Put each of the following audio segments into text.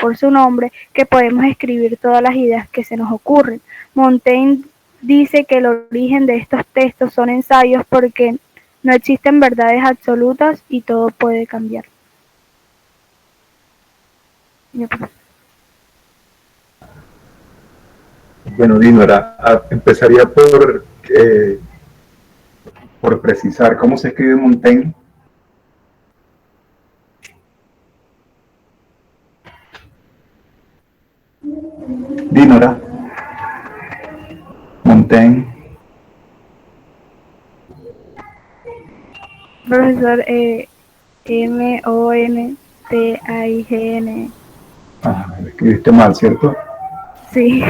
por su nombre que podemos escribir todas las ideas que se nos ocurren. Montaigne dice que el origen de estos textos son ensayos porque no existen verdades absolutas y todo puede cambiar. Bueno, Dinora, empezaría por precisar cómo se escribe Montaigne. Dinora, Montaigne. Profesor, Montaign. Ajá, escribiste mal, ¿cierto? Sí.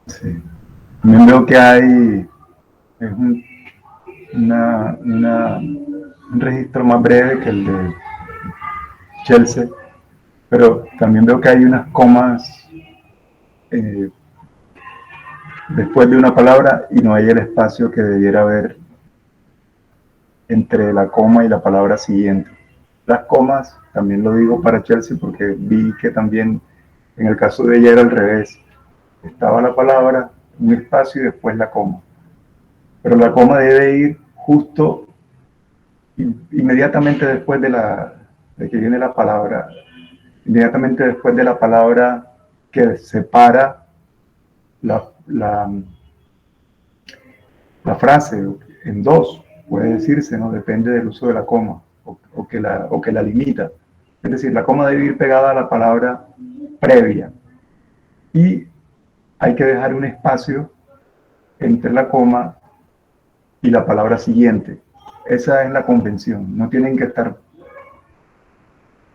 Sí. También veo que hay es un registro más breve que el de Chelsea, pero también veo que hay unas comas eh, después de una palabra y no hay el espacio que debiera haber entre la coma y la palabra siguiente. Las comas, también lo digo para Chelsea porque vi que también en el caso de ella era al revés. Estaba la palabra, un espacio y después la coma. Pero la coma debe ir justo inmediatamente después de que viene la palabra, inmediatamente después de la palabra que separa la, la, la frase en dos, puede decirse, ¿no? Depende del uso de la coma o que la limita. Es decir, la coma debe ir pegada a la palabra previa y hay que dejar un espacio entre la coma y la palabra siguiente. Esa es la convención. No tienen que estar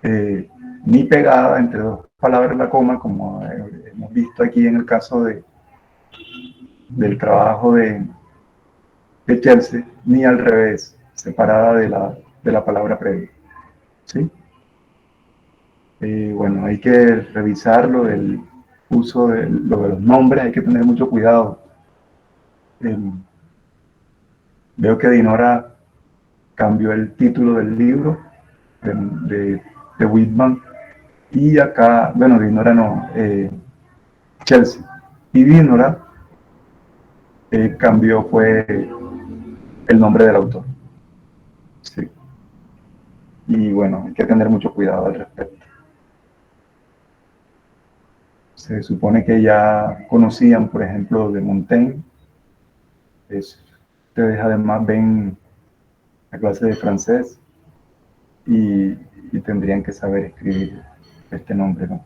eh, ni pegada entre dos palabras la coma, como hemos visto aquí en el caso del trabajo de Chelsea, ni al revés, separada de la palabra previa. ¿Sí? Bueno, hay que revisar lo del uso lo de los nombres, hay que tener mucho cuidado. Eh, Veo que Dinora cambió el título del libro de Whitman y acá, bueno, Dinora no, Chelsea. Y Dinora cambió fue el nombre del autor. Sí. Y bueno, hay que tener mucho cuidado al respecto. Se supone que ya conocían, por ejemplo, de Montaigne. Ustedes además ven la clase de francés y tendrían que saber escribir este nombre, ¿no?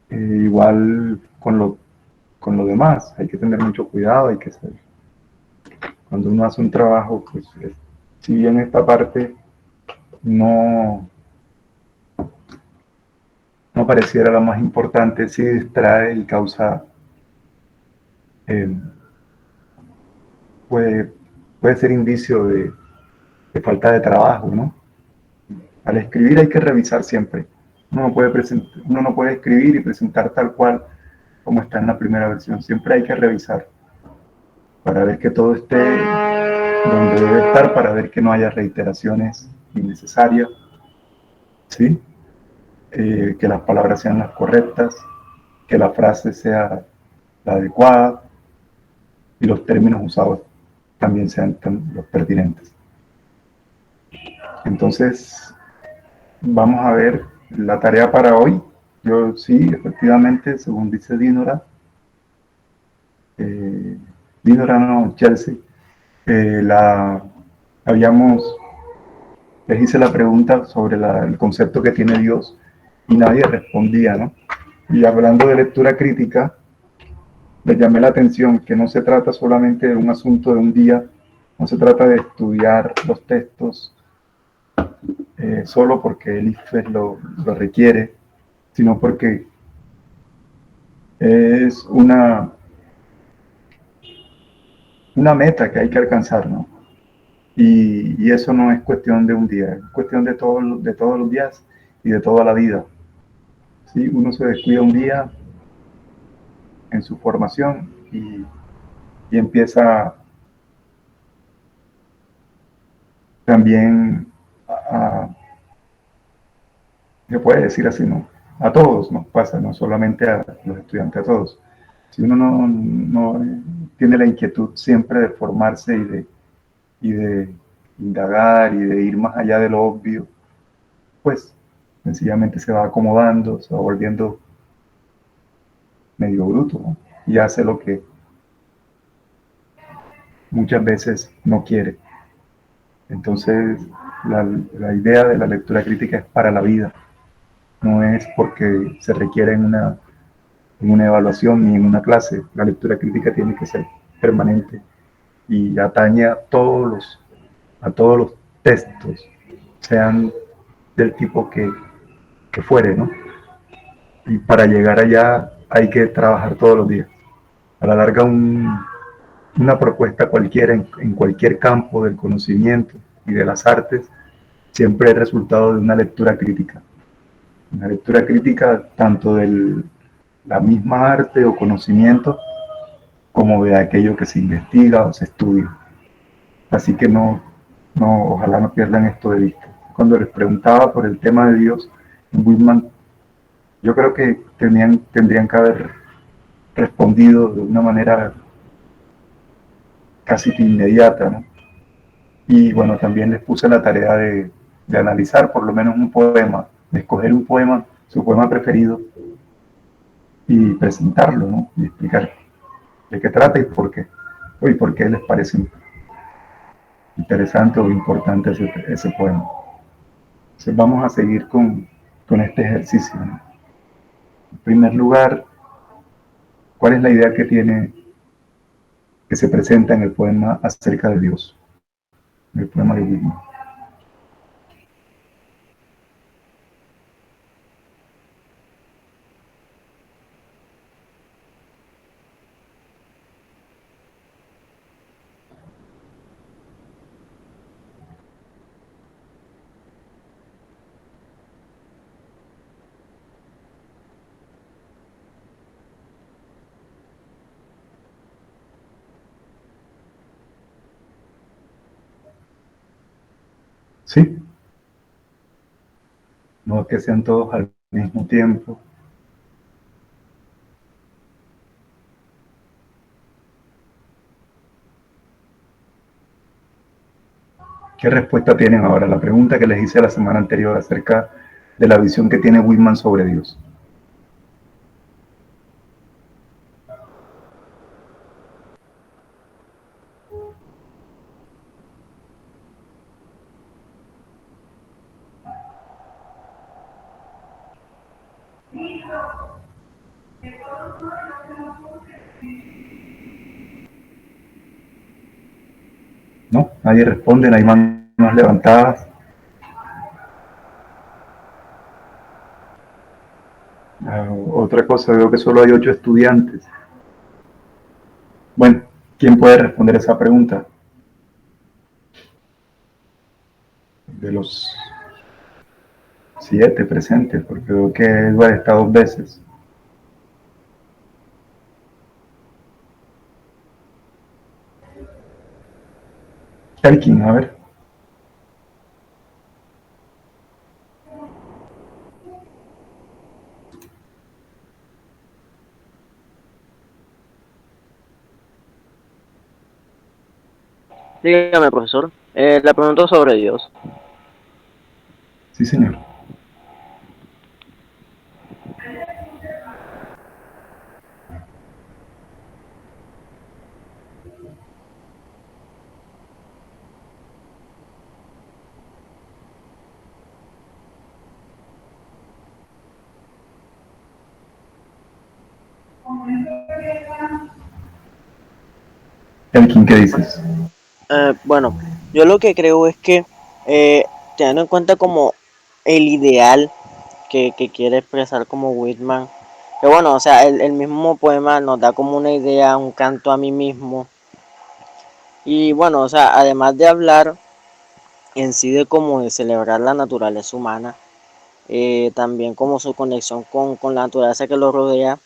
Igual con lo demás, hay que tener mucho cuidado, hay que saber. Cuando uno hace un trabajo, pues si bien esta parte no, no pareciera la más importante, sí distrae y causa, eh, puede, puede ser indicio de falta de trabajo, ¿no? Al escribir hay que revisar siempre. Uno no puede escribir y presentar tal cual como está en la primera versión. Siempre hay que revisar para ver que todo esté donde debe estar, para ver que no haya reiteraciones innecesarias, ¿sí? Que las palabras sean las correctas, que la frase sea la adecuada y los términos usados también sean los pertinentes. Entonces, vamos a ver la tarea para hoy. Yo sí, efectivamente, según dice Dinora, Dinora no, Chelsea, la habíamos, les hice la pregunta sobre el concepto que tiene Dios y nadie respondía, ¿no? Y hablando de lectura crítica, les llamé la atención que no se trata solamente de un asunto de un día, no se trata de estudiar los textos solo porque el IFES lo requiere, sino porque es una meta que hay que alcanzar, ¿no? Y eso no es cuestión de un día, es cuestión de todos los días y de toda la vida. ¿Sí? Uno se descuida un día en su formación y empieza también a, se puede decir así, ¿no? A todos nos pasa, no solamente a los estudiantes, a todos. Si uno no tiene la inquietud siempre de formarse y de indagar y de ir más allá de lo obvio, pues sencillamente se va acomodando, se va volviendo medio bruto, ¿no? Y hace lo que muchas veces no quiere. Entonces, la idea de la lectura crítica es para la vida, no es porque se requiere en una evaluación ni en una clase. La lectura crítica tiene que ser permanente y atañe a todos los textos, sean del tipo que fuere, ¿no? Y para llegar allá hay que trabajar todos los días. A la larga, una propuesta cualquiera en cualquier campo del conocimiento y de las artes siempre es resultado de una lectura crítica. Una lectura crítica tanto de la misma arte o conocimiento como de aquello que se investiga o se estudia. Así que ojalá no pierdan esto de vista. Cuando les preguntaba por el tema de Dios, en Whitman, yo creo que tendrían que haber respondido de una manera casi que inmediata, ¿no? Y bueno, también les puse la tarea de analizar por lo menos un poema, de escoger un poema, su poema preferido, y presentarlo, ¿no? Y explicar de qué trata y por qué. Y por qué les parece interesante o importante ese poema. Entonces vamos a seguir con este ejercicio, ¿no? En primer lugar, ¿cuál es la idea que se presenta en el poema acerca de Dios? En el poema de Whitman. Sí, no que sean todos al mismo tiempo. ¿Qué respuesta tienen ahora? La pregunta que les hice la semana anterior acerca de la visión que tiene Whitman sobre Dios. ¿No? Nadie responde, no hay manos levantadas. Otra cosa, veo que solo hay 8 estudiantes. Bueno, ¿quién puede responder esa pregunta? De los 7 presentes, porque veo que Edward está 2 veces. Elkin, a ver. Dígame, profesor. Le pregunto sobre Dios. Sí, señor. Elkin, ¿qué dices? Bueno, yo lo que creo es que, teniendo en cuenta como el ideal que quiere expresar como Whitman, que bueno, o sea, el mismo poema nos da como una idea, un canto a mí mismo. Y bueno, o sea, además de hablar en sí de como de celebrar la naturaleza humana, también como su conexión con la naturaleza que lo rodea.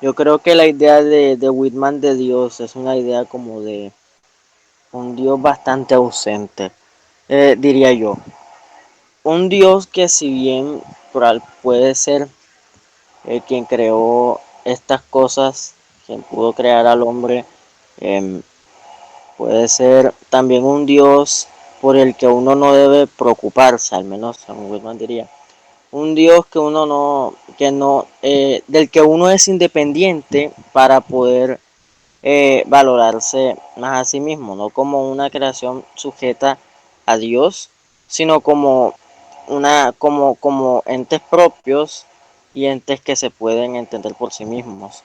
Yo creo que la idea de Whitman de Dios es una idea como de un Dios bastante ausente, diría yo. un Dios que si bien puede ser quien creó estas cosas, quien pudo crear al hombre, em, puede ser también un Dios por el que uno no debe preocuparse, al menos según Whitman diría. Un Dios que uno no, del que uno es independiente para poder valorarse más a sí mismo, no como una creación sujeta a Dios, sino como como entes propios y entes que se pueden entender por sí mismos.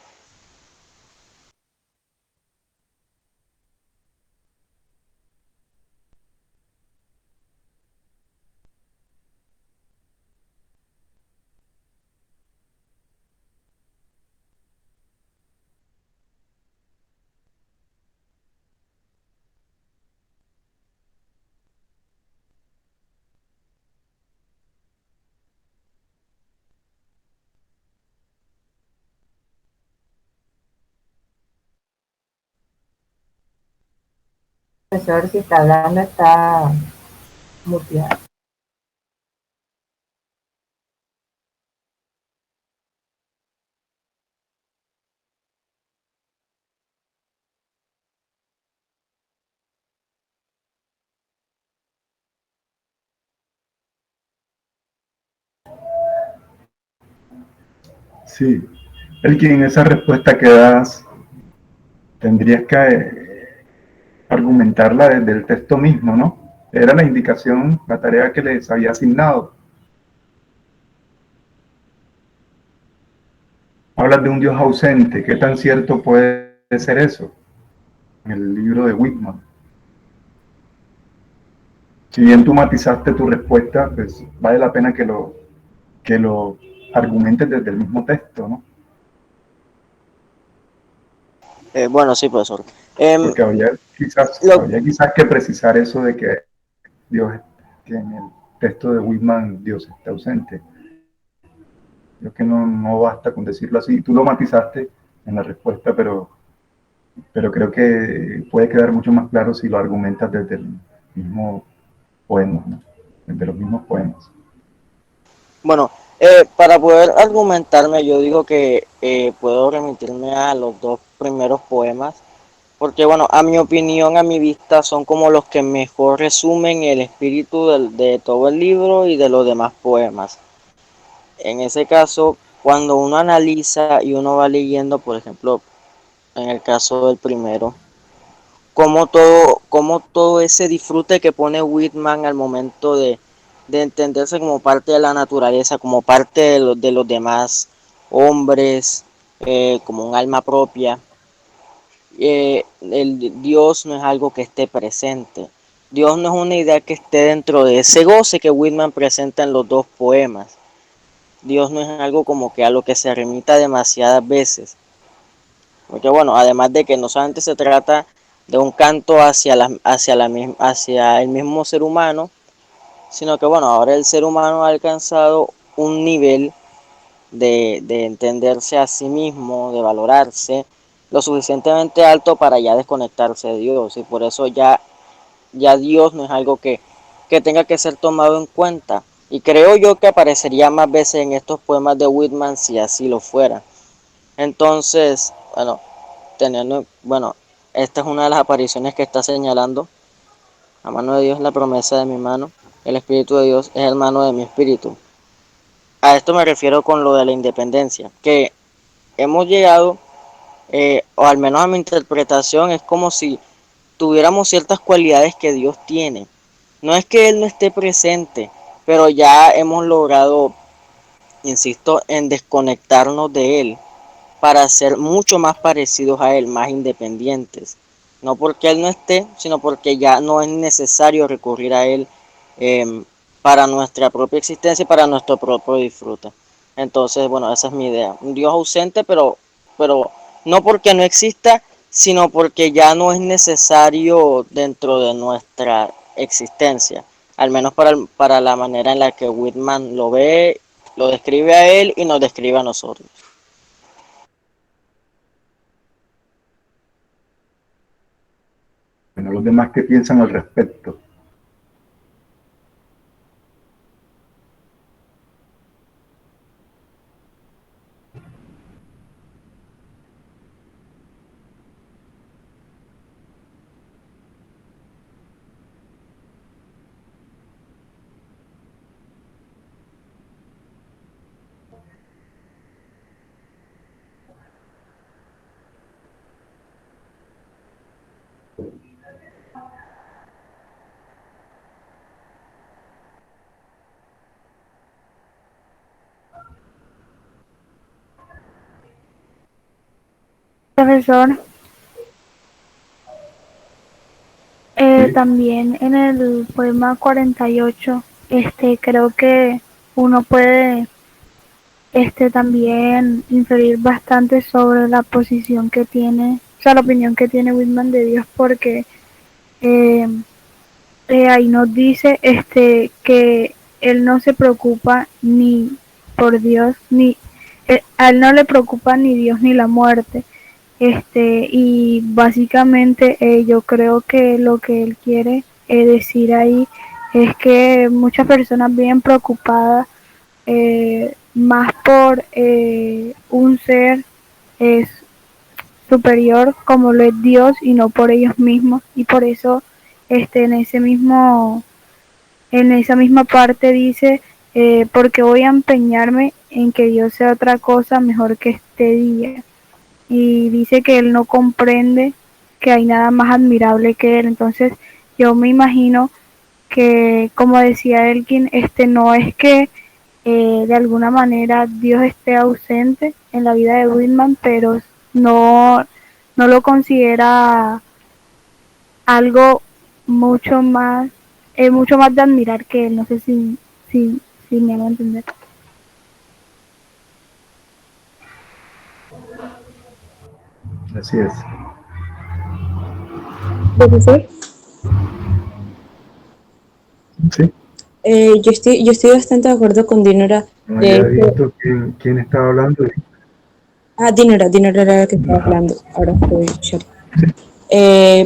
Profesor, si está hablando, está muteado. Sí, el que en esa respuesta que das tendrías que argumentarla desde el texto mismo, ¿no? Era la indicación, la tarea que les había asignado. Hablas de un Dios ausente, ¿qué tan cierto puede ser eso? En el libro de Whitman. Si bien tú matizaste tu respuesta, pues vale la pena que lo argumentes desde el mismo texto, ¿no? Bueno, sí, profesor. Em, Porque lo, habría quizás que precisar eso de que Dios, que en el texto de Whitman Dios está ausente. Creo que no basta con decirlo así. Tú lo matizaste en la respuesta, pero creo que puede quedar mucho más claro si lo argumentas desde el mismo poema, ¿no? Desde los mismos poemas. bueno, para poder argumentarme, yo digo que puedo remitirme a los dos primeros poemas, porque bueno, a mi opinión, a mi vista, son como los que mejor resumen el espíritu de todo el libro y de los demás poemas. En ese caso, cuando uno analiza y uno va leyendo, por ejemplo, en el caso del primero, como todo ese disfrute que pone Whitman al momento de entenderse como parte de la naturaleza, como parte de los demás hombres, como un alma propia. El Dios no es algo que esté presente. Dios no es una idea que esté dentro de ese goce que Whitman presenta en los dos poemas. Dios no es algo como que a lo que se remita demasiadas veces. Porque bueno, además de que no solamente se trata de un canto hacia el mismo ser humano, sino que bueno, ahora el ser humano ha alcanzado un nivel de entenderse a sí mismo, de valorarse lo suficientemente alto para ya desconectarse de Dios. Y por eso ya Dios no es algo que tenga que ser tomado en cuenta. Y creo yo que aparecería más veces en estos poemas de Whitman si así lo fuera. Entonces, bueno, esta es una de las apariciones que está señalando. La mano de Dios es la promesa de mi mano. El Espíritu de Dios es el mano de mi espíritu. A esto me refiero con lo de la independencia. Que hemos llegado, o al menos a mi interpretación, es como si tuviéramos ciertas cualidades que Dios tiene. No es que Él no esté presente, pero ya hemos logrado, insisto, en desconectarnos de Él para ser mucho más parecidos a Él, más independientes. No porque Él no esté, sino porque ya no es necesario recurrir a Él eh, para nuestra propia existencia y para nuestro propio disfrute. Entonces, bueno, esa es mi idea. Un Dios ausente, pero no porque no exista, sino porque ya no es necesario dentro de nuestra existencia. Al menos para la manera en la que Whitman lo ve, lo describe a él y nos describe a nosotros. Bueno, los demás que piensan al respecto. Profesor, ¿Sí? también en el poema 48, creo que uno puede también inferir bastante sobre la posición que tiene, o sea, la opinión que tiene Whitman de Dios, porque eh, ahí nos dice que él no se preocupa ni por Dios, ni a él no le preocupa ni Dios ni la muerte. Y básicamente yo creo que lo que él quiere decir ahí es que muchas personas viven preocupadas más por un ser es superior como lo es Dios y no por ellos mismos, y por eso en ese mismo en esa misma parte dice porque voy a empeñarme en que Dios sea otra cosa mejor que este día, y dice que él no comprende que hay nada más admirable que él. Entonces yo me imagino que, como decía Elkin, no es que de alguna manera Dios esté ausente en la vida de Whitman, pero no, no lo considera algo mucho más, mucho más de admirar que él. No sé si me van a entender. Así es. Profesor, Sí. yo estoy bastante de acuerdo con Dinora. No De había hecho, visto quién estaba hablando. Dinora era la que estaba Ajá. hablando. Ahora estoy Sherry.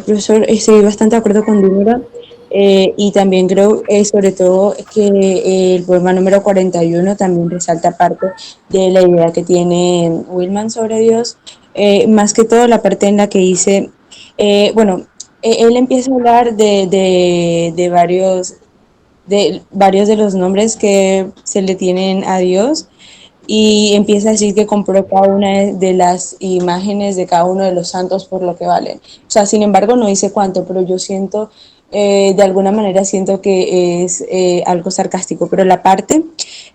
Profesor, estoy bastante de acuerdo con Dinora. Y también creo, sobre todo, que el poema número 41 también resalta parte de la idea que tiene Whitman sobre Dios. Más que todo la parte en la que dice, bueno, él empieza a hablar de varios de los nombres que se le tienen a Dios, y empieza a decir que compró cada una de las imágenes de cada uno de los santos por lo que valen. O sea, sin embargo, no dice cuánto, pero yo siento, de alguna manera siento que es algo sarcástico, pero la parte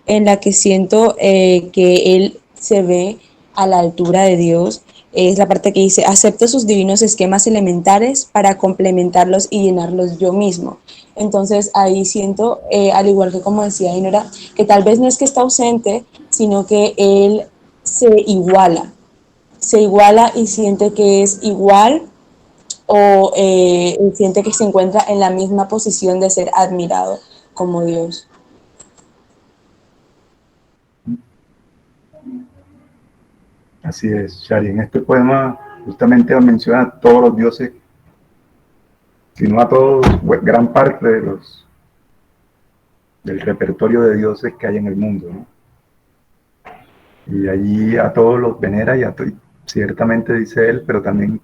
en la que siento que él se ve a la altura de Dios es la parte que dice, acepto sus divinos esquemas elementales para complementarlos y llenarlos yo mismo. Entonces ahí siento, al igual que como decía Inora, que tal vez no es que está ausente, sino que él se iguala y siente que es igual, o siente que se encuentra en la misma posición de ser admirado como Dios. Así es, Shari. En este poema justamente menciona a todos los dioses, sino a todos, pues, gran parte del repertorio de dioses que hay en el mundo, ¿no? Y allí a todos los venera y ciertamente dice él, pero también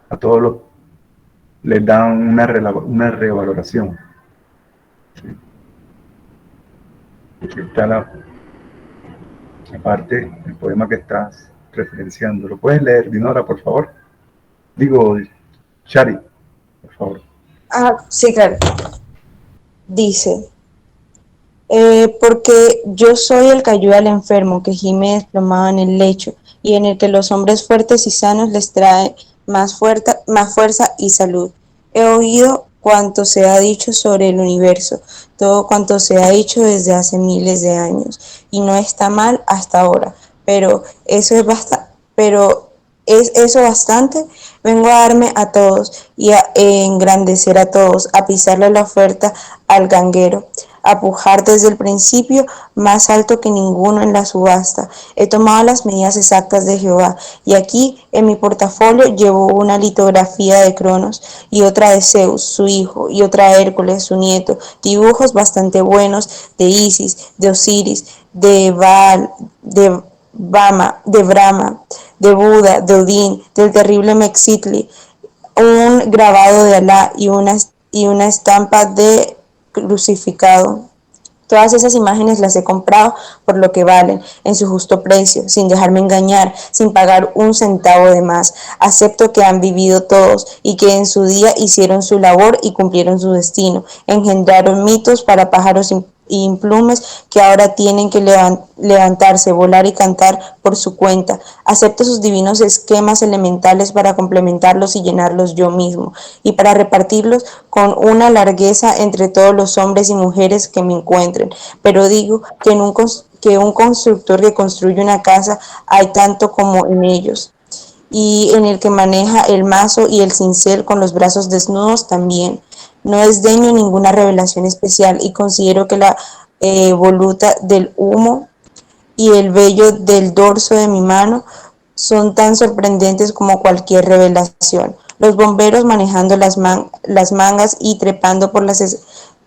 a todos les da una revaloración. ¿Sí? Aquí está la parte del poema que estás referenciando. ¿Lo puedes leer, Dinora, por favor? Digo, Shari, por favor. Sí, claro. Dice, porque yo soy el que ayuda al enfermo, que gime desplomado en el lecho, y en el que los hombres fuertes y sanos les trae más fuerza y salud. He oído cuanto se ha dicho sobre el universo, todo cuanto se ha dicho desde hace miles de años, y no está mal hasta ahora, pero ¿es eso bastante? Vengo a darme a todos y a engrandecer a todos, a pisarle la oferta al ganguero, a pujar desde el principio más alto que ninguno en la subasta. He tomado las medidas exactas de Jehová, y aquí en mi portafolio llevo una litografía de Cronos y otra de Zeus, su hijo, y otra de Hércules, su nieto, dibujos bastante buenos de Isis, de Osiris, de Baal, de Brahma, de Buda, de Odín, del terrible Mexitli, un grabado de Alá y una estampa de crucificado. Todas esas imágenes las he comprado por lo que valen, en su justo precio, sin dejarme engañar, sin pagar un centavo de más. Acepto que han vivido todos y que en su día hicieron su labor y cumplieron su destino. Engendraron mitos para pájaros implumes que ahora tienen que levantarse, volar y cantar por su cuenta. Acepto sus divinos esquemas elementales para complementarlos y llenarlos yo mismo, y para repartirlos con una largueza entre todos los hombres y mujeres que me encuentren. Pero digo que un constructor que construye una casa hay tanto como en ellos, y en el que maneja el mazo y el cincel con los brazos desnudos también. No desdeño ninguna revelación especial y considero que la voluta del humo y el vello del dorso de mi mano son tan sorprendentes como cualquier revelación. Los bomberos manejando las mangas y trepando por las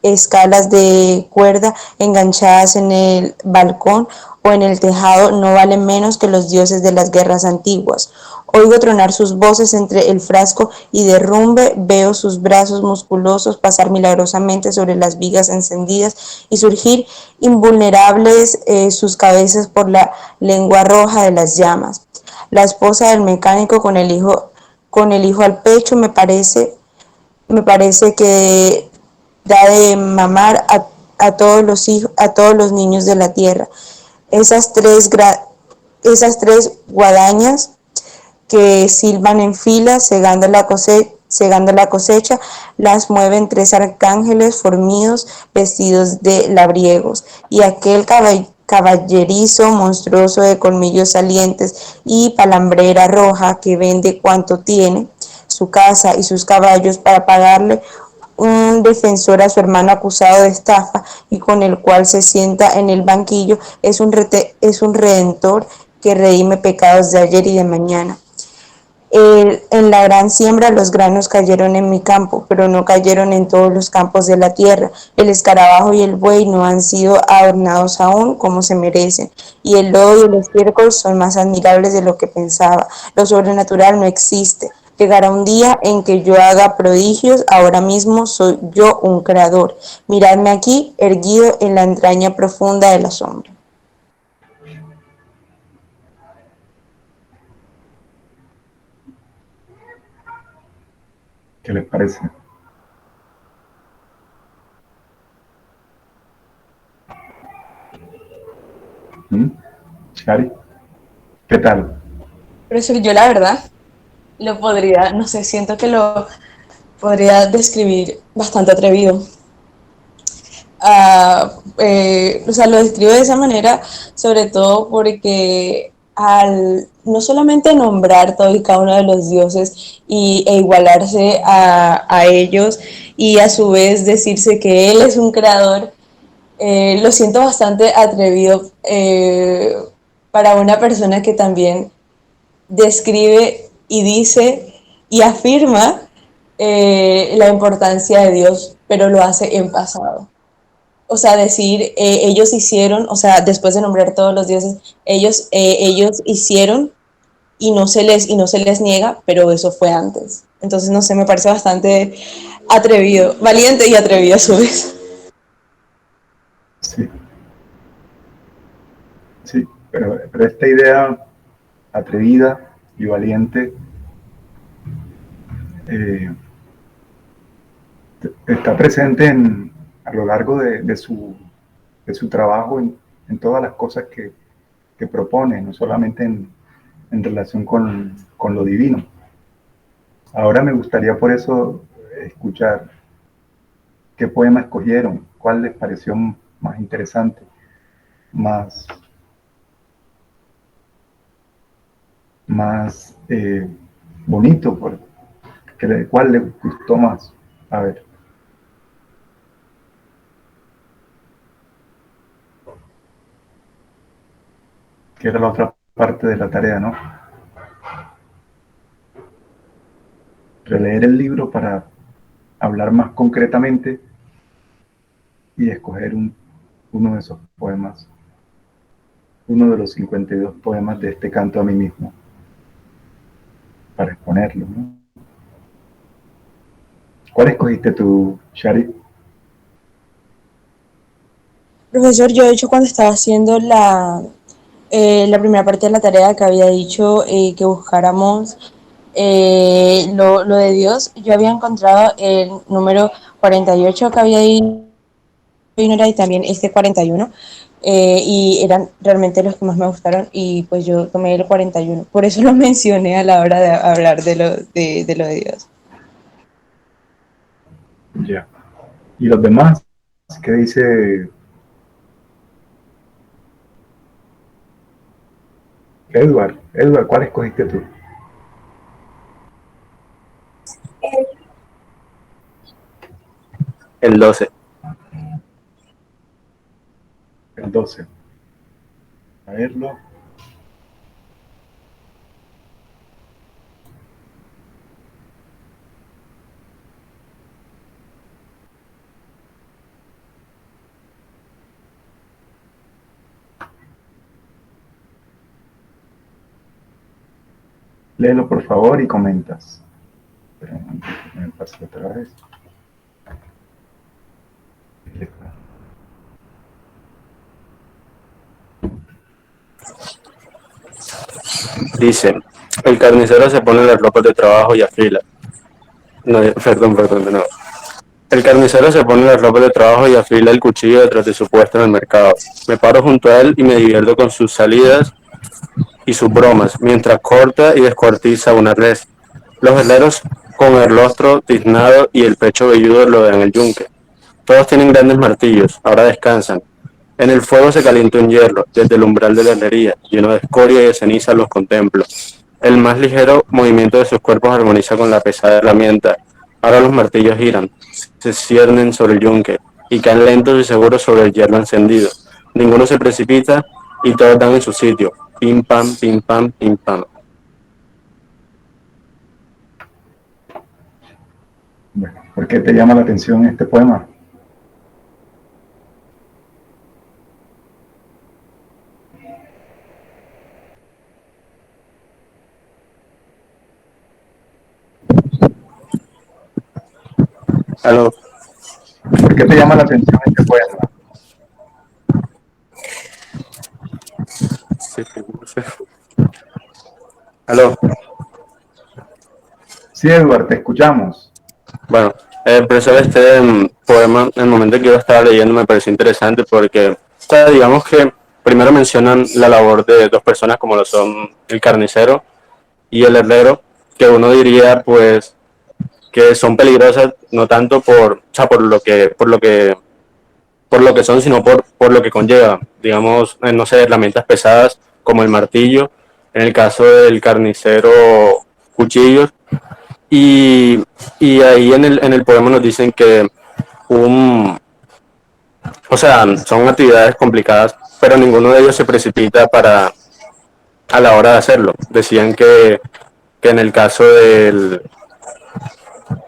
escalas de cuerda enganchadas en el balcón o en el tejado no valen menos que los dioses de las guerras antiguas. Oigo tronar sus voces entre el frasco y derrumbe, veo sus brazos musculosos pasar milagrosamente sobre las vigas encendidas y surgir invulnerables sus cabezas por la lengua roja de las llamas. La esposa del mecánico con el hijo al pecho me parece que da de mamar a todos los niños de la tierra. Esas esas tres guadañas que silban en fila, segando la cosecha, las mueven tres arcángeles formidos, vestidos de labriegos, y aquel caballerizo monstruoso de colmillos salientes y palambrera roja que vende cuanto tiene, su casa y sus caballos para pagarle un defensor a su hermano acusado de estafa y con el cual se sienta en el banquillo, es un redentor que redime pecados de ayer y de mañana. En la gran siembra los granos cayeron en mi campo, pero no cayeron en todos los campos de la tierra. El escarabajo y el buey no han sido adornados aún como se merecen, y el lodo y el estiércol son más admirables de lo que pensaba. Lo sobrenatural no existe. Llegará un día en que yo haga prodigios, ahora mismo soy yo un creador. Miradme aquí, erguido en la entraña profunda de la sombra. ¿Qué les parece? ¿Mm? Shari, ¿qué tal? Profesor, yo la verdad lo podría, no sé, siento que lo podría describir bastante atrevido. O sea, lo describo de esa manera, sobre todo porque al no solamente nombrar todo y cada uno de los dioses e igualarse a ellos y a su vez decirse que él es un creador, lo siento bastante atrevido para una persona que también describe y dice y afirma la importancia de Dios, pero lo hace en pasado. O sea, decir, ellos hicieron, o sea, después de nombrar todos los dioses, ellos hicieron y no se les niega, pero eso fue antes. Entonces, no sé, me parece bastante atrevido, valiente y atrevido a su vez. Sí, sí, pero esta idea atrevida y valiente eh, está presente a lo largo de su trabajo en todas las cosas que propone, no solamente en relación con lo divino. Ahora me gustaría por eso escuchar qué poema escogieron, cuál les pareció más interesante, más, más bonito, cuál les gustó más. A ver. Que era la otra parte de la tarea, ¿no? Releer el libro para hablar más concretamente y escoger uno de esos poemas, uno de los 52 poemas de este canto a mí mismo, para exponerlo, ¿no? ¿Cuál escogiste tú, Shari? Profesor, yo de hecho cuando estaba haciendo la primera parte de la tarea que había dicho que buscáramos lo de Dios, yo había encontrado el número 48 que había dicho Era y también este 41 y eran realmente los que más me gustaron y pues yo tomé el 41. Por eso lo mencioné a la hora de hablar de lo de Dios. Ya. ¿Y los demás? ¿Qué dice Edward? Edward, ¿cuál escogiste tú? El 12. El 12. A verlo. Léelo por favor y comentas. Pero antes que me pase otra vez. Dice, el carnicero se pone las ropas de trabajo y afila. No, perdón, de nuevo. El carnicero se pone las ropas de trabajo y afila el cuchillo detrás de su puesto en el mercado. Me paro junto a él y me divierto con sus salidas y sus bromas, mientras corta y descuartiza una res. Los herreros, con el rostro tiznado y el pecho velludo, lo dan el yunque. Todos tienen grandes martillos, ahora descansan. En el fuego se calienta un hierro, desde el umbral de la herrería, lleno de escoria y de ceniza los contemplo. El más ligero movimiento de sus cuerpos armoniza con la pesada herramienta. Ahora los martillos giran, se ciernen sobre el yunque y caen lentos y seguros sobre el hierro encendido. Ninguno se precipita y todos dan en su sitio. Pim pam, pim pam, pim pam. Bueno, ¿por qué te llama la atención este poema? Aló. ¿Por qué te llama la atención este poema? Sí, sí. Aló. Sí, Edward, te escuchamos. Bueno, profesor, este poema, en el momento que yo lo estaba leyendo, me pareció interesante porque, o sea, digamos que primero mencionan la labor de dos personas como lo son el carnicero y el herrero, que uno diría, pues, que son peligrosas no tanto por, o sea, por lo que son, sino por lo que conlleva. Digamos, no sé, herramientas pesadas como el martillo, en el caso del carnicero, cuchillos, y, y ahí en el poema nos dicen que un, o sea, son actividades complicadas, pero ninguno de ellos se precipita para a la hora de hacerlo. Decían que en el caso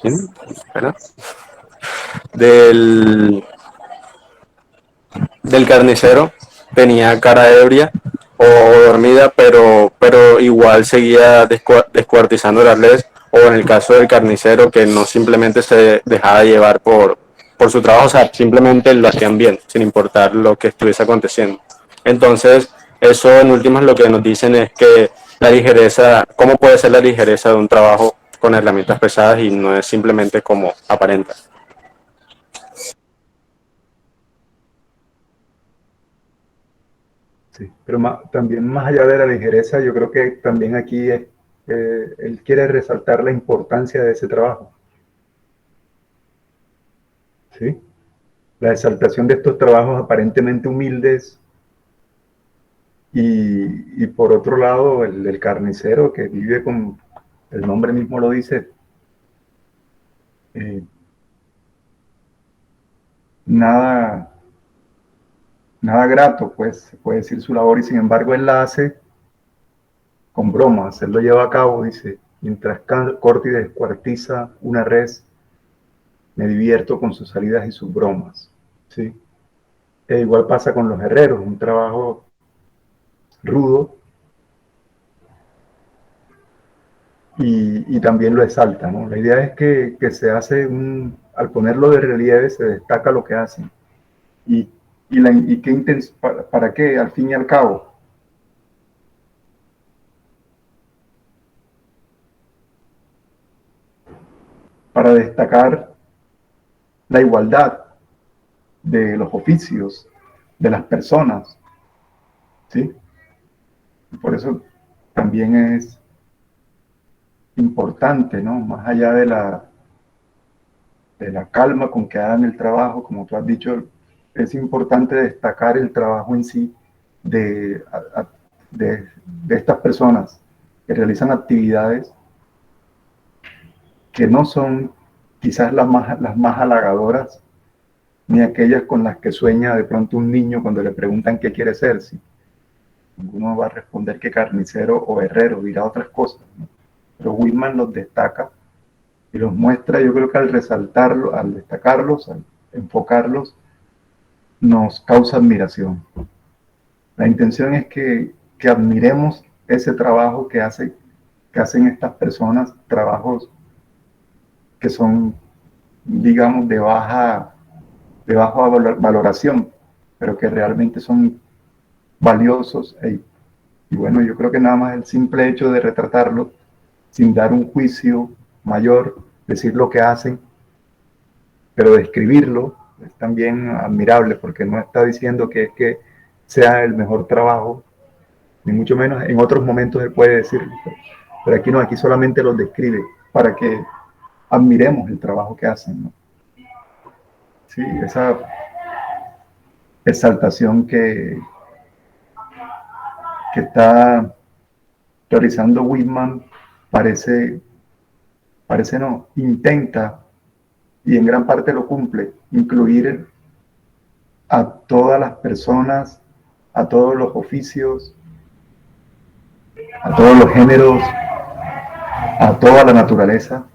¿quién? ¿Verdad? del del carnicero tenía cara ebria o dormida, pero igual seguía descuartizando las redes, o en el caso del carnicero que no simplemente se dejaba llevar por su trabajo, o sea, simplemente lo hacían bien, sin importar lo que estuviese aconteciendo. Entonces, eso en últimas lo que nos dicen es que la ligereza, cómo puede ser la ligereza de un trabajo con herramientas pesadas y no es simplemente como aparenta. Sí, pero también más allá de la ligereza, yo creo que también aquí él quiere resaltar la importancia de ese trabajo. ¿Sí? La exaltación de estos trabajos aparentemente humildes y por otro lado el carnicero que vive con, el nombre mismo lo dice, eh, nada, nada grato, pues se puede decir su labor y sin embargo él la hace con bromas, él lo lleva a cabo, dice, mientras corta y descuartiza una res, me divierto con sus salidas y sus bromas, ¿sí? E igual pasa con los herreros, un trabajo rudo y también lo exalta, ¿no? La idea es que se hace al ponerlo de relieve se destaca lo que hacen. Y, y qué para qué, al fin y al cabo, para destacar la igualdad de los oficios, de las personas, ¿sí? Por eso también es importante, ¿no? Más allá de la calma con que hagan el trabajo, como tú has dicho, es importante destacar el trabajo en sí de, de estas personas que realizan actividades que no son quizás las más halagadoras, ni aquellas con las que sueña de pronto un niño cuando le preguntan qué quiere ser. ¿Sí? Ninguno va a responder que carnicero o herrero, dirá otras cosas, ¿no? Pero Whitman los destaca y los muestra. Yo creo que al resaltarlos, al destacarlos, al enfocarlos, nos causa admiración. La intención es que admiremos ese trabajo que hacen estas personas, trabajos que son, digamos, de baja valoración, pero que realmente son valiosos. Y bueno, yo creo que nada más el simple hecho de retratarlo, sin dar un juicio mayor, decir lo que hacen, pero describirlo es también admirable, porque no está diciendo que es que sea el mejor trabajo, ni mucho menos. En otros momentos él puede decirlo, pero aquí no, aquí solamente los describe para que admiremos el trabajo que hacen, ¿no? Sí, esa exaltación que está realizando Whitman parece no, intenta, y en gran parte lo cumple, incluir a todas las personas, a todos los oficios, a todos los géneros, a toda la naturaleza.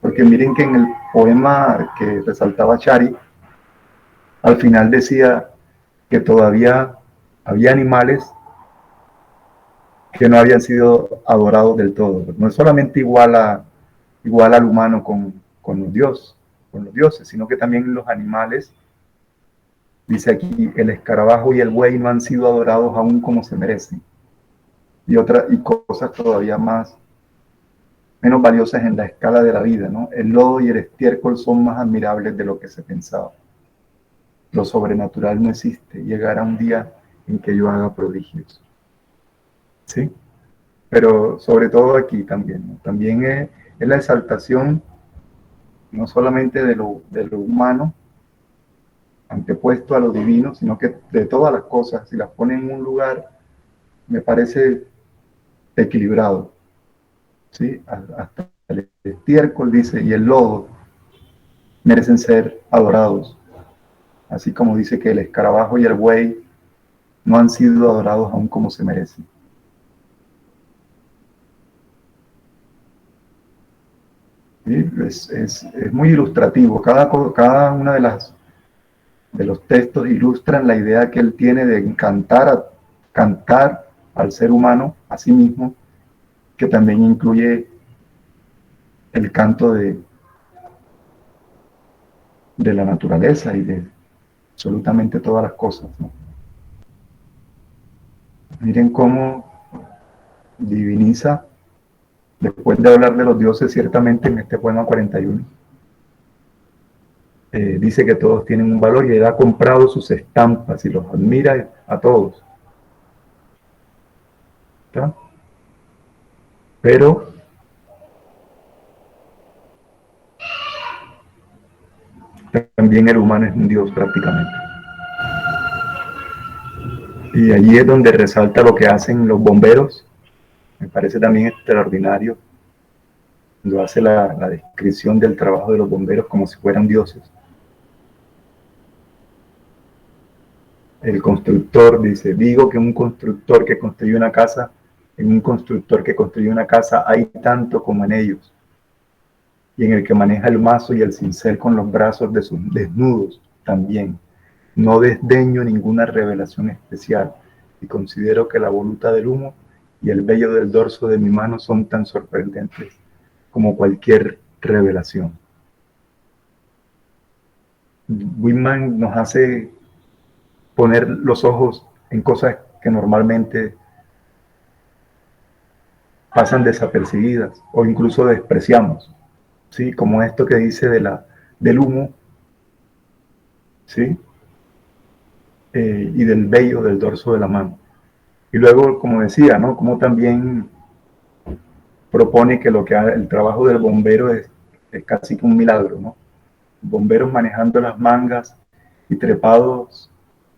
Porque miren que en el poema que resaltaba Chari, al final decía que todavía había animales que no habían sido adorados del todo. No es solamente igual al humano con los dioses, sino que también los animales, dice aquí, el escarabajo y el buey no han sido adorados aún como se merecen. Y cosas todavía menos valiosas en la escala de la vida, ¿no? El lodo y el estiércol son más admirables de lo que se pensaba. Lo sobrenatural no existe. Llegará un día en que yo haga prodigios. ¿Sí? Pero sobre todo aquí también, ¿no? También es la exaltación no solamente de lo humano, antepuesto a lo divino, sino que de todas las cosas, si las pone en un lugar, me parece equilibrado. ¿Sí? Hasta el estiércol, dice, y el lodo merecen ser adorados, así como dice que el escarabajo y el buey no han sido adorados aún como se merecen. ¿Sí? Es muy ilustrativo. Cada una de los textos ilustran la idea que él tiene de cantar al ser humano a sí mismo, que también incluye el canto de la naturaleza y de absolutamente todas las cosas, ¿no? Miren cómo diviniza, después de hablar de los dioses, ciertamente en este poema 41, dice que todos tienen un valor y él ha comprado sus estampas y los admira a todos. ¿Está? Pero también el humano es un dios prácticamente. Y allí es donde resalta lo que hacen los bomberos. Me parece también extraordinario cuando hace la descripción del trabajo de los bomberos como si fueran dioses. El constructor dice, digo que un constructor que construyó una casa, en un constructor que construyó una casa hay tanto como en ellos. Y en el que maneja el mazo y el cincel con los brazos de sus desnudos también. No desdeño ninguna revelación especial y considero que la voluta del humo y el vello del dorso de mi mano son tan sorprendentes como cualquier revelación. Whitman nos hace poner los ojos en cosas que normalmente pasan desapercibidas o incluso despreciamos, ¿sí? Como esto que dice del humo, ¿sí? y del vello del dorso de la mano. Y luego, como decía, ¿no? Como también propone que el trabajo del bombero es casi que un milagro, ¿no? Bomberos manejando las mangas y trepados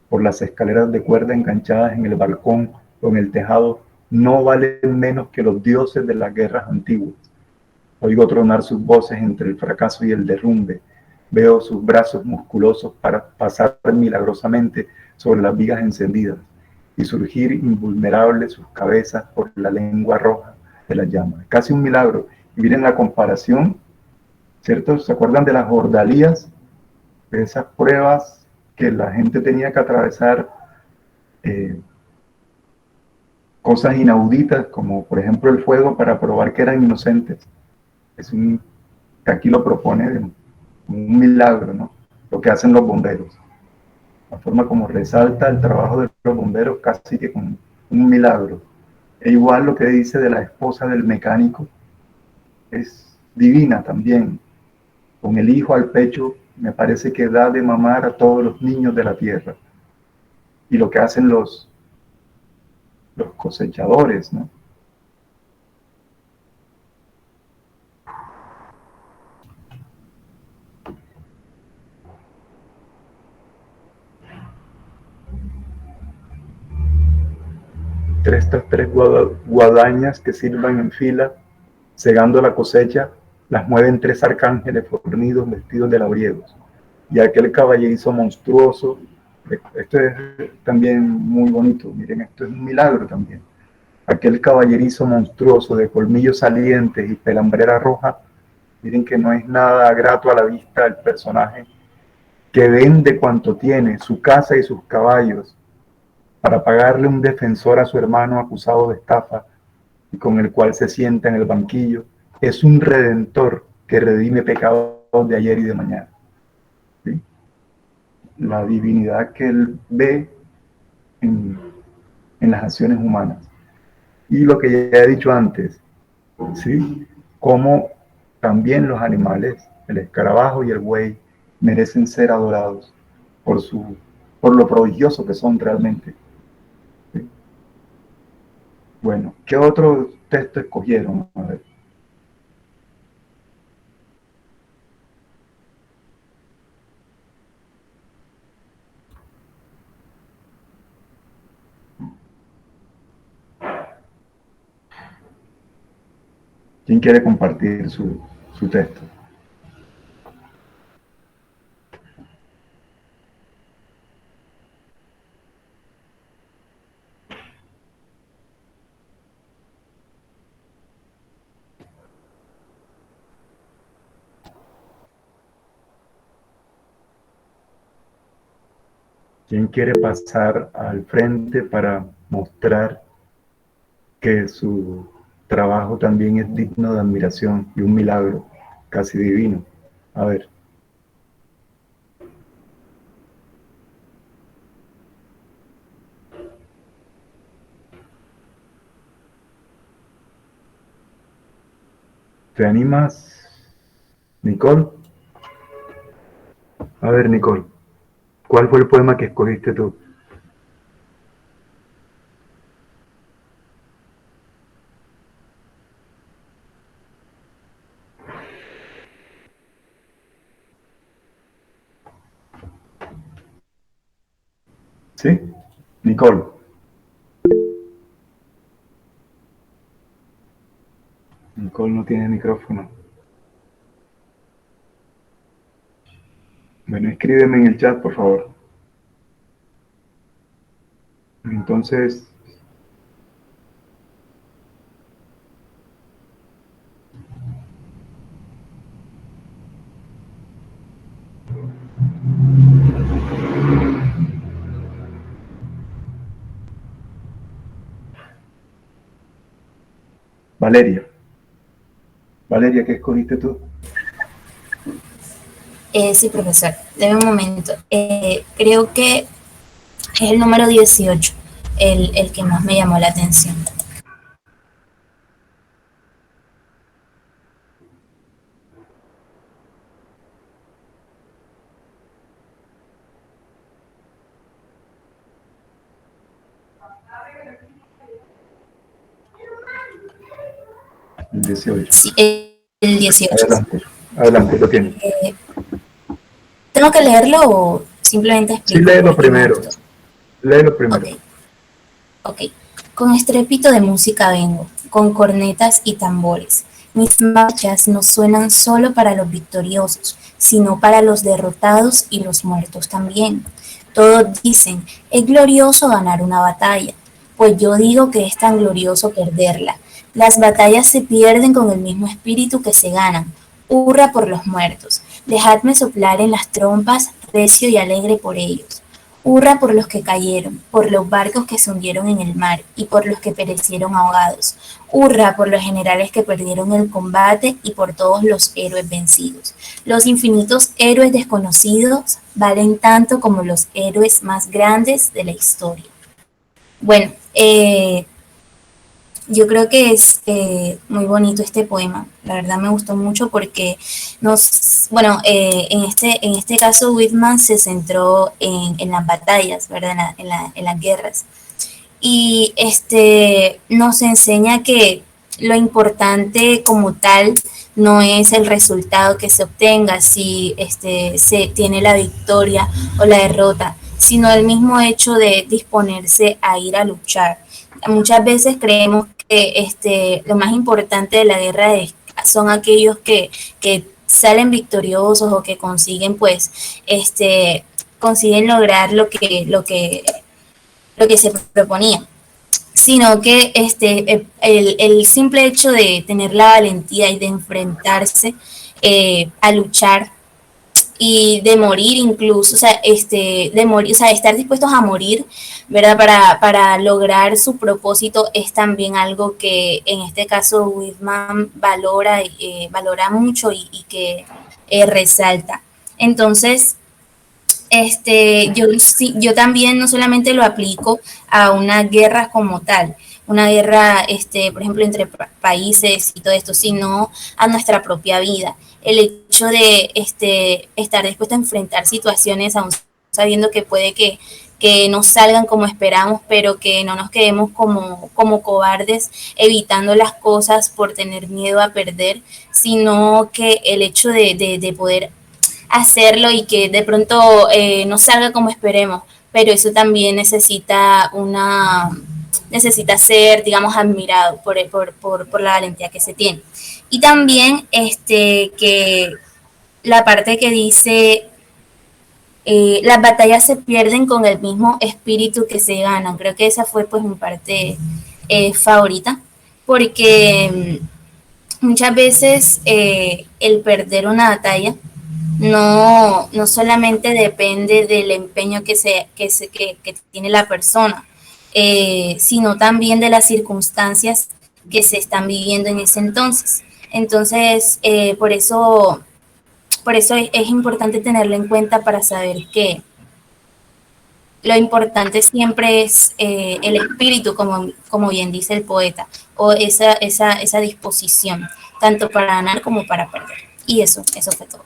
por las escaleras de cuerda enganchadas en el balcón o en el tejado no valen menos que los dioses de las guerras antiguas. Oigo tronar sus voces entre el fracaso y el derrumbe. Veo sus brazos musculosos para pasar milagrosamente sobre las vigas encendidas y surgir invulnerables sus cabezas por la lengua roja de las llamas. Casi un milagro. Y miren la comparación, ¿cierto? ¿Se acuerdan de las ordalías? De esas pruebas que la gente tenía que atravesar, eh, cosas inauditas, como por ejemplo el fuego, para probar que eran inocentes. Es un, que aquí lo propone de un milagro, ¿no? Lo que hacen los bomberos. La forma como resalta el trabajo de los bomberos casi que como un milagro. E igual lo que dice de la esposa del mecánico es divina también. Con el hijo al pecho me parece que da de mamar a todos los niños de la tierra. Y lo que hacen los cosechadores, ¿no? Estas tres guadañas que sirvan en fila, segando la cosecha, las mueven tres arcángeles fornidos vestidos de labriegos. Y aquel caballerizo monstruoso, esto es también muy bonito, miren, esto es un milagro también. Aquel caballerizo monstruoso de colmillos salientes y pelambrera roja, miren que no es nada grato a la vista del personaje, que vende cuanto tiene, su casa y sus caballos, para pagarle un defensor a su hermano acusado de estafa y con el cual se sienta en el banquillo, es un redentor que redime pecados de ayer y de mañana. ¿Sí? La divinidad que él ve en, en las acciones humanas. Y lo que ya he dicho antes, ¿sí? Como también los animales, el escarabajo y el buey, merecen ser adorados por, por lo prodigioso que son realmente. ¿Sí? Bueno, ¿qué otro texto escogieron? A ver. ¿Quién quiere compartir su texto? ¿Quién quiere pasar al frente para mostrar que su trabajo también es digno de admiración y un milagro casi divino? A ver. ¿Te animas, Nicole? A ver, Nicole, ¿cuál fue el poema que escogiste tú? ¿Sí? Nicole. Nicole no tiene micrófono. Bueno, escríbeme en el chat, por favor. Entonces, Valeria. Valeria, ¿qué escogiste tú? Sí, profesor. Deme un momento. Creo que es el número 18, el que más me llamó la atención. El 18. Sí, el 18. Adelante, adelante, lo tiene. ¿Tengo que leerlo o simplemente Sí, explico léelo por qué me primero. gustó? Léelo primero. Ok, ok. Con estrépito de música vengo, con cornetas y tambores. Mis marchas no suenan solo para los victoriosos, sino para los derrotados y los muertos también. Todos dicen, es glorioso ganar una batalla, pues yo digo que es tan glorioso perderla. Las batallas se pierden con el mismo espíritu que se ganan. Hurra por los muertos. Dejadme soplar en las trompas, recio y alegre por ellos. Hurra por los que cayeron, por los barcos que se hundieron en el mar y por los que perecieron ahogados. Hurra por los generales que perdieron el combate y por todos los héroes vencidos. Los infinitos héroes desconocidos valen tanto como los héroes más grandes de la historia. Bueno, yo creo que es muy bonito este poema. La verdad me gustó mucho porque en este caso Whitman se centró en las batallas, ¿verdad? En las guerras. Y nos enseña que lo importante como tal no es el resultado que se obtenga, si se tiene la victoria o la derrota, sino el mismo hecho de disponerse a ir a luchar. Muchas veces creemos que lo más importante de la guerra son aquellos que salen victoriosos o que consiguen consiguen lograr lo que se proponía, sino que el simple hecho de tener la valentía y de enfrentarse a luchar y de morir incluso, o sea, de morir, o sea, estar dispuestos a morir, ¿verdad? Para lograr su propósito es también algo que en este caso Whitman valora mucho y que resalta. Entonces, yo también no solamente lo aplico a una guerra como tal, una guerra, por ejemplo, entre países y todo esto, sino a nuestra propia vida. El hecho de estar dispuesto a enfrentar situaciones aún sabiendo que puede que no salgan como esperamos, pero que no nos quedemos como cobardes evitando las cosas por tener miedo a perder, sino que el hecho de poder hacerlo y que de pronto no salga como esperemos, pero eso también necesita ser, digamos, admirado por la valentía que se tiene. Y también que la parte que dice las batallas se pierden con el mismo espíritu que se ganan. Creo que esa fue pues mi parte favorita, porque muchas veces el perder una batalla no solamente depende del empeño que tiene la persona, sino también de las circunstancias que se están viviendo en ese entonces. Entonces, por eso es importante tenerlo en cuenta para saber que lo importante siempre es el espíritu, como bien dice el poeta, o esa disposición, tanto para ganar como para perder. Y eso fue todo.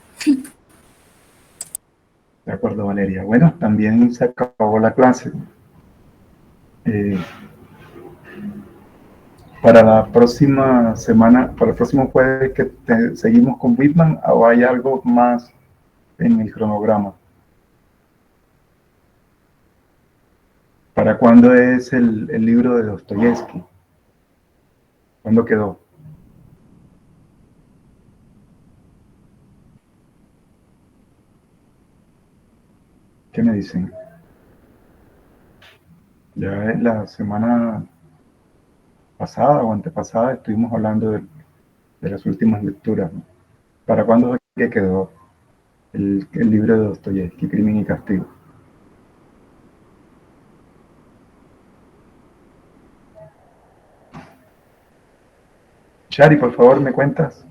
De acuerdo, Valeria. Bueno, también se acabó la clase. Para la próxima semana, para el próximo jueves que seguimos con Whitman, ¿o hay algo más en el cronograma? ¿Para cuándo es el libro de Dostoyevsky? ¿Cuándo quedó? ¿Qué me dicen? Ya es la semana pasada o antepasada estuvimos hablando de las últimas lecturas, ¿no? ¿Para cuándo fue que quedó el libro de Dostoyevsky, Crimen y Castigo? Shari, por favor, ¿me cuentas?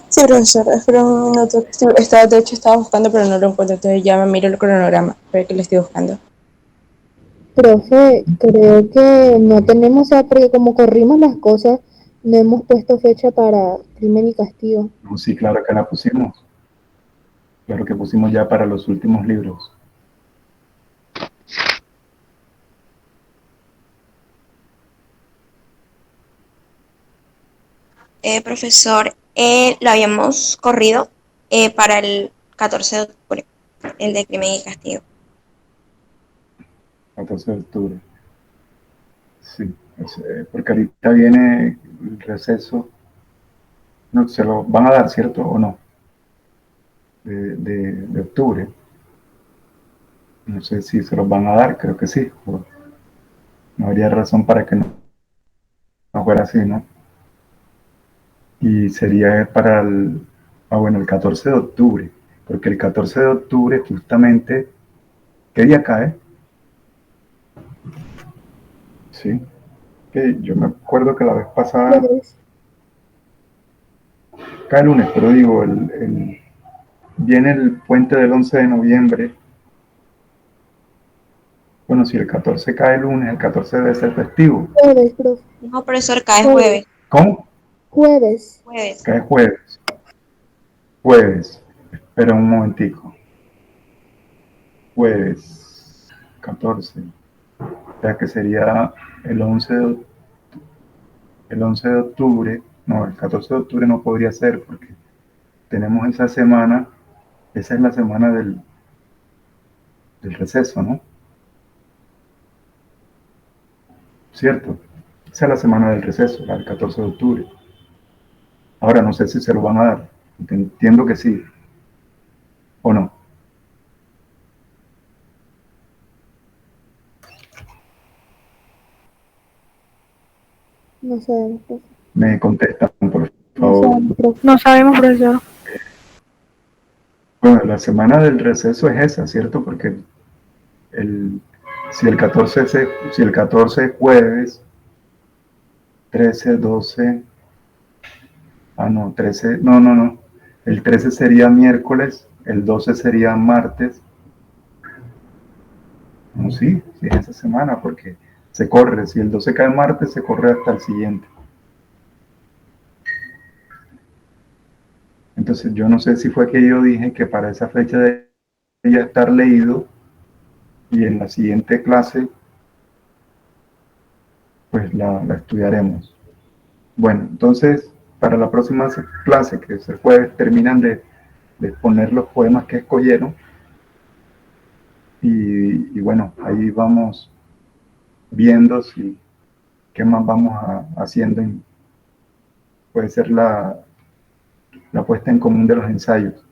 Sí, profesor, espera un minuto. De hecho, estaba buscando, pero no lo encuentro. Entonces ya me miro el cronograma. Espera que lo estoy buscando. Profe, creo que no tenemos, o sea, porque como corrimos las cosas, no hemos puesto fecha para crimen y castigo. No, sí, claro que la pusimos. Claro que pusimos ya para los últimos libros. Profesor, lo habíamos corrido para el 14 de octubre, el de crimen y castigo. 14 de octubre. Sí, porque ahorita viene el receso. No, se lo van a dar, ¿cierto? ¿O no? De octubre. No sé si se los van a dar, creo que sí. No habría razón para que no fuera así, ¿no? Y sería para el 14 de octubre, porque el 14 de octubre justamente, ¿qué día cae? Sí, que yo me acuerdo que la vez pasada cae lunes, pero digo, viene el puente del 11 de noviembre. Bueno, si el 14 cae lunes, el 14 debe ser festivo. Jueves, profe. No, profesor, cae jueves. ¿Cómo? Jueves. Jueves. Cae jueves. Jueves. Espera un momentico. Jueves 14. O sea que sería el 11 de octubre. No, el 14 de octubre no podría ser porque tenemos esa semana. Esa es la semana del receso, ¿no? ¿Cierto? Esa es la semana del receso, la del 14 de octubre. Ahora no sé si se lo van a dar. Entiendo que sí. ¿O no? No sabemos, profe. Me contestan, por No favor. sabemos, profe. No sabemos, profesor. Bueno, la semana del receso es esa, ¿cierto? Porque si el 14 es jueves, 13, 12, no, 13, no. El 13 sería miércoles, el 12 sería martes. No, sí es esa semana, porque se corre. Si el 12 cae martes, se corre hasta el siguiente. Entonces, yo no sé si fue que yo dije que para esa fecha debía estar leído y en la siguiente clase, pues la estudiaremos. Bueno, entonces, para la próxima clase, que es el jueves, terminan de exponer los poemas que escogieron. Y bueno, ahí vamos viendo si qué más vamos haciendo. Puede ser la puesta en común de los ensayos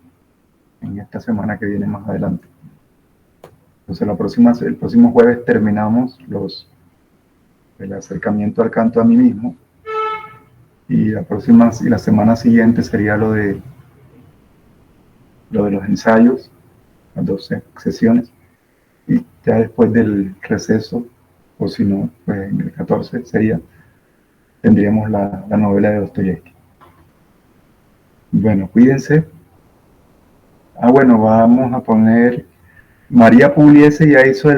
en esta semana que viene más adelante. Entonces, el próximo jueves terminamos el acercamiento al canto a mí mismo. Y la semana siguiente sería lo de los ensayos, las 12 sesiones. Y ya después del receso, o si no, pues en el 14 tendríamos la novela de Dostoyevsky. Bueno, cuídense. Bueno, vamos a poner, María Pugliese ya hizo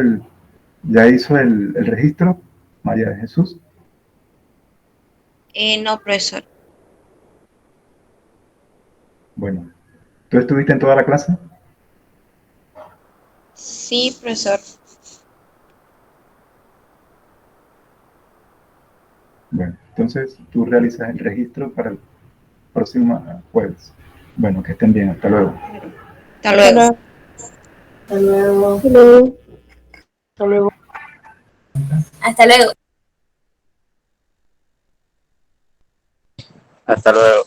el registro, María de Jesús. No, profesor. Bueno, ¿tú estuviste en toda la clase? Sí, profesor. Bueno, entonces tú realizas el registro para el próximo jueves. Bueno, que estén bien, hasta luego. Hasta luego. Hasta luego. Hello. Hasta luego. Hasta luego. Hasta luego.